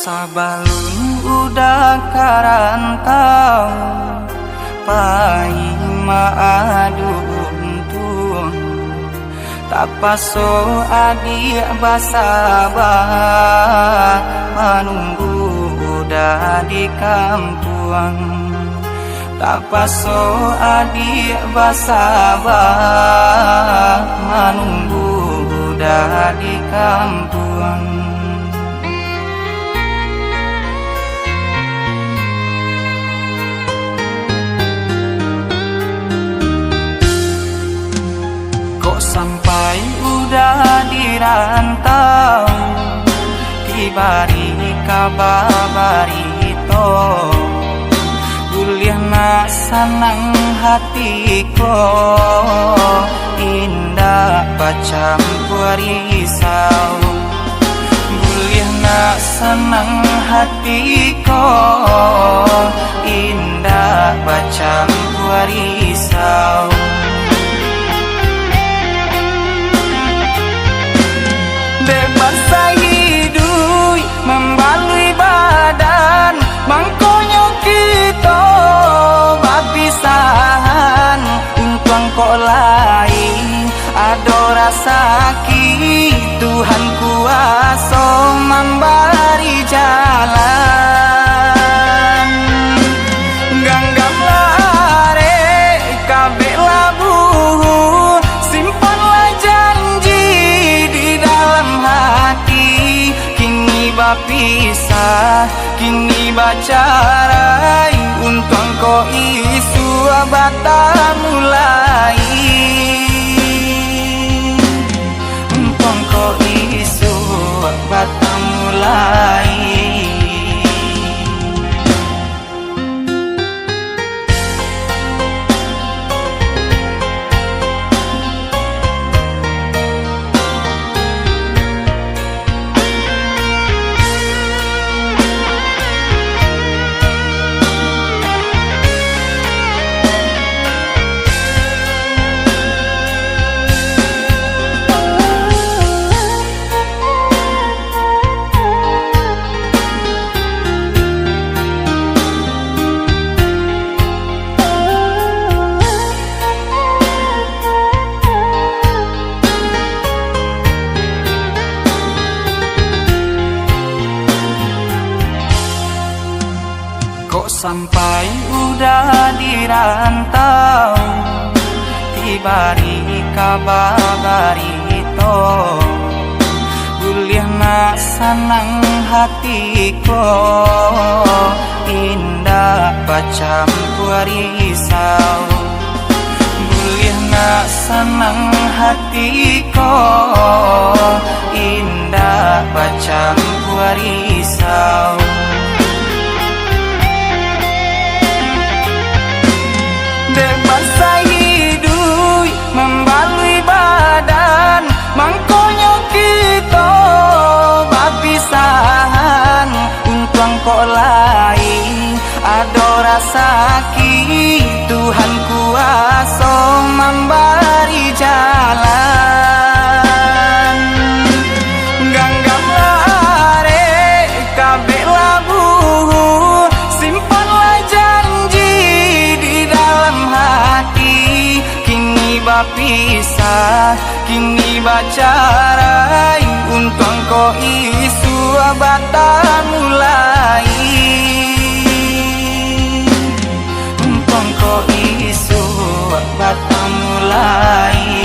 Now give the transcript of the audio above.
Sabalun udah karantau pai maadun tuang tapaso adik basabah menunggu udah di kampuang tapaso adik basabah menunggu udah di kampuang. Sampai udah dirantau dibari kabar barito kuliah nak senang hatiku indah pacampur risau kuliah nak senang hatiku indah pacampur risau. Bebas hidup membalui badan mangkonyo kita bapisahan untung kok lain ada rasa ki Tuhan kuasa memberi jalan ganggam lare kabeh labu simpanlah janji di dalam hati kini bapisah kini bacarai untung ko isu bata mulai untung ko isu bata mulai. Kok sampai udah dirantau dibari kabar barito kuliah nak senang hatiku indah pacampur risau kuliah nak senang hatiku indah pacampur risau. Bebas hidup membalui badan mangkonyo kita bapisahan untung kok lain ada rasa ki Tuhan kuasa memberi jalan ganggam lare kabeh labu simpanlah janji di dalam hati kini bapisah kini bacarai untung ko isu bata mulai untung ko isu bata mulai.